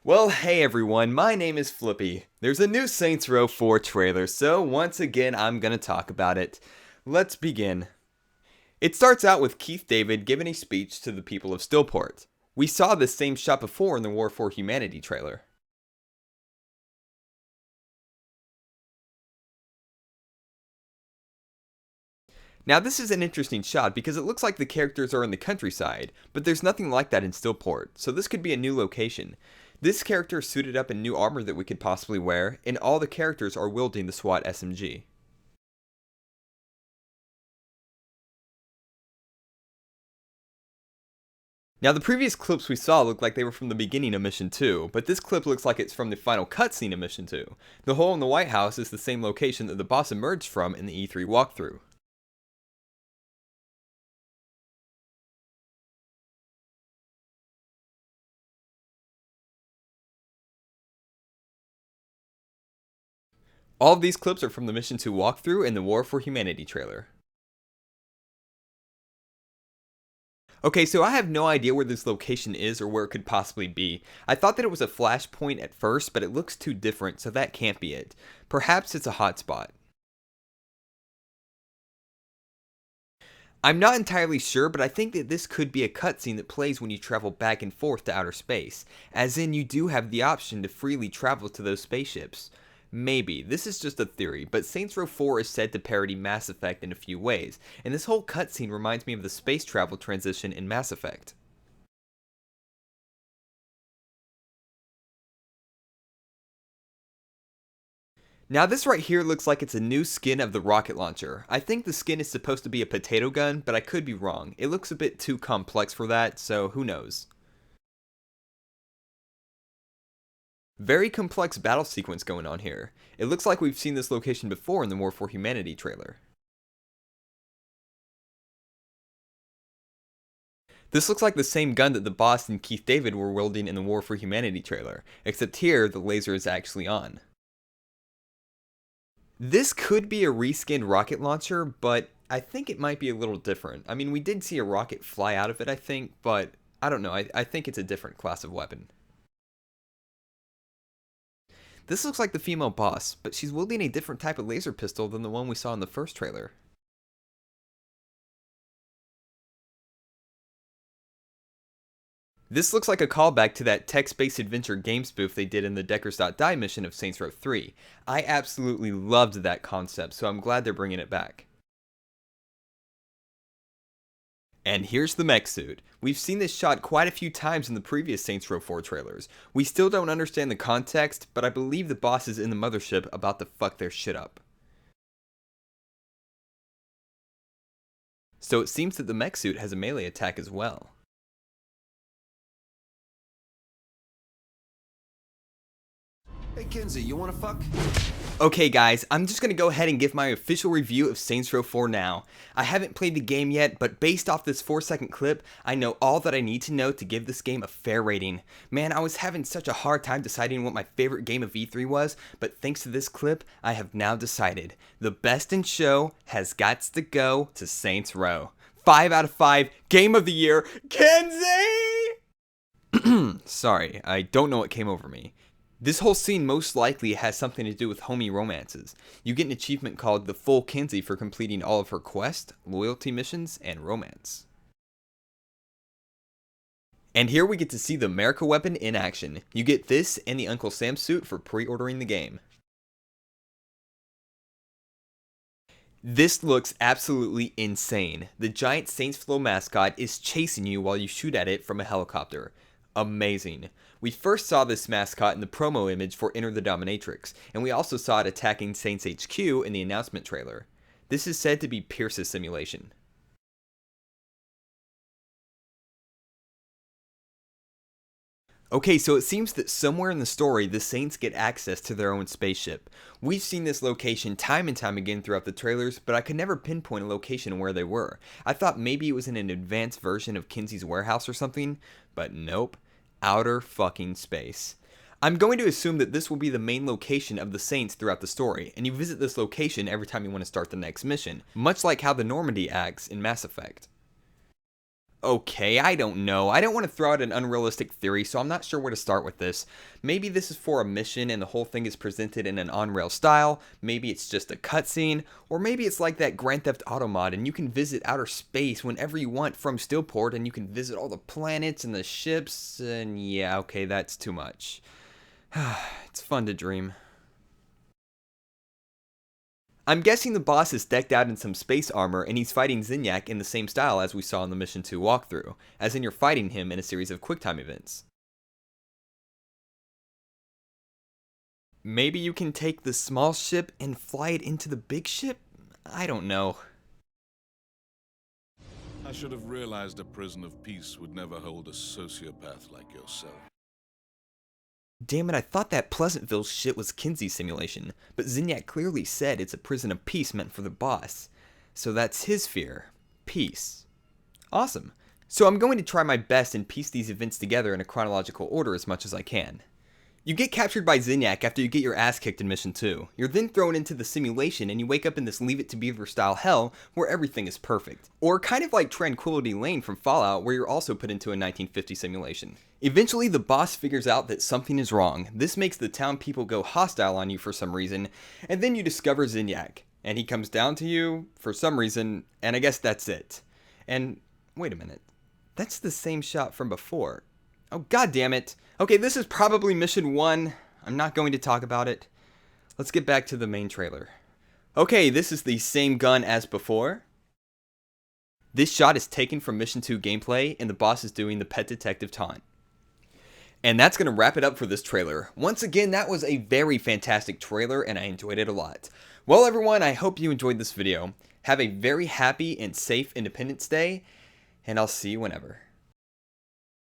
Well, hey everyone, my name is Flippy. There's a new Saints Row 4 trailer, so once again I'm gonna talk about it. Let's begin. It starts out with Keith David giving a speech to the people of Stillport. We saw this same shot before in the War for Humanity trailer. Now this is an interesting shot because it looks like the characters are in the countryside, but there's nothing like that in Stillport, so this could be a new location. This character is suited up in new armor that we could possibly wear, and all the characters are wielding the SWAT SMG. Now the previous clips we saw looked like they were from the beginning of Mission 2, but this clip looks like it's from the final cutscene of Mission 2. The hole in the White House is the same location that the boss emerged from in the E3 walkthrough. All of these clips are from the Mission 2 walkthrough and the War for Humanity trailer. Okay, so I have no idea where this location is or where it could possibly be. I thought that it was a flashpoint at first, but it looks too different, so that can't be it. Perhaps it's a hotspot. I'm not entirely sure, but I think that this could be a cutscene that plays when you travel back and forth to outer space, as in you do have the option to freely travel to those spaceships. Maybe, this is just a theory, but Saints Row 4 is said to parody Mass Effect in a few ways, and this whole cutscene reminds me of the space travel transition in Mass Effect. Now this right here looks like it's a new skin of the rocket launcher. I think the skin is supposed to be a potato gun, but I could be wrong. It looks a bit too complex for that, so who knows. Very complex battle sequence going on here. It looks like we've seen this location before in the War for Humanity trailer. This looks like the same gun that the boss and Keith David were wielding in the War for Humanity trailer, except here the laser is actually on. This could be a reskinned rocket launcher, but I think it might be a little different. I mean, we did see a rocket fly out of it, I think, but I don't know. I think it's a different class of weapon. This looks like the female boss, but she's wielding a different type of laser pistol than the one we saw in the first trailer. This looks like a callback to that text-based adventure game spoof they did in the Deckers.die mission of Saints Row 3. I absolutely loved that concept, so I'm glad they're bringing it back. And here's the mech suit. We've seen this shot quite a few times in the previous Saints Row 4 trailers. We still don't understand the context, but I believe the boss is in the mothership about to fuck their shit up. So it seems that the mech suit has a melee attack as well. Hey Kenzie, you wanna fuck? Okay guys, I'm just gonna go ahead and give my official review of Saints Row 4 now. I haven't played the game yet, but based off this 4-second clip, I know all that I need to know to give this game a fair rating. Man, I was having such a hard time deciding what my favorite game of E3 was, but thanks to this clip, I have now decided. The best in show has got to go to Saints Row. 5 out of 5, Game of the Year, Kenzie! Sorry, I don't know what came over me. This whole scene most likely has something to do with homie romances. You get an achievement called the Full Kenzie for completing all of her quest, loyalty missions, and romance. And here we get to see the America weapon in action. You get this and the Uncle Sam suit for pre-ordering the game. This looks absolutely insane. The giant Saints Flow mascot is chasing you while you shoot at it from a helicopter. Amazing. We first saw this mascot in the promo image for Enter the Dominatrix, and we also saw it attacking Saints HQ in the announcement trailer. This is said to be Pierce's simulation. Okay, so it seems that somewhere in the story, the Saints get access to their own spaceship. We've seen this location time and time again throughout the trailers, but I could never pinpoint a location where they were. I thought maybe it was in an advanced version of Kenzie's warehouse or something, but nope. Outer fucking space. I'm going to assume that this will be the main location of the Saints throughout the story, and you visit this location every time you want to start the next mission, much like how the Normandy acts in Mass Effect. Okay, I don't know. I don't want to throw out an unrealistic theory, so I'm not sure where to start with this. Maybe this is for a mission and the whole thing is presented in an on-rail style, maybe it's just a cutscene, or maybe it's like that Grand Theft Auto mod and you can visit outer space whenever you want from Steelport and you can visit all the planets and the ships, and yeah, okay, that's too much. It's fun to dream. I'm guessing the boss is decked out in some space armor and he's fighting Zinyak in the same style as we saw in the Mission 2 walkthrough, as in you're fighting him in a series of QuickTime events. Maybe you can take the small ship and fly it into the big ship? I don't know. I should have realized a prison of peace would never hold a sociopath like yourself. Damn it, I thought that Pleasantville shit was Kinsey's simulation, but Zinyak clearly said it's a prison of peace meant for the boss. So that's his fear. Peace. Awesome. So I'm going to try my best and piece these events together in a chronological order as much as I can. You get captured by Zinyak after you get your ass kicked in Mission 2. You're then thrown into the simulation and you wake up in this Leave It to Beaver style hell where everything is perfect. Or kind of like Tranquility Lane from Fallout where you're also put into a 1950 simulation. Eventually the boss figures out that something is wrong. This makes the town people go hostile on you for some reason, and then you discover Zinyak. And he comes down to you for some reason, and I guess that's it. And wait a minute. That's the same shot from before. Oh, god damn it. Okay, this is probably Mission 1. I'm not going to talk about it. Let's get back to the main trailer. Okay, this is the same gun as before. This shot is taken from Mission 2 gameplay, and the boss is doing the pet detective taunt. And that's going to wrap it up for this trailer. Once again, that was a very fantastic trailer, and I enjoyed it a lot. Well, everyone, I hope you enjoyed this video. Have a very happy and safe Independence Day, and I'll see you whenever.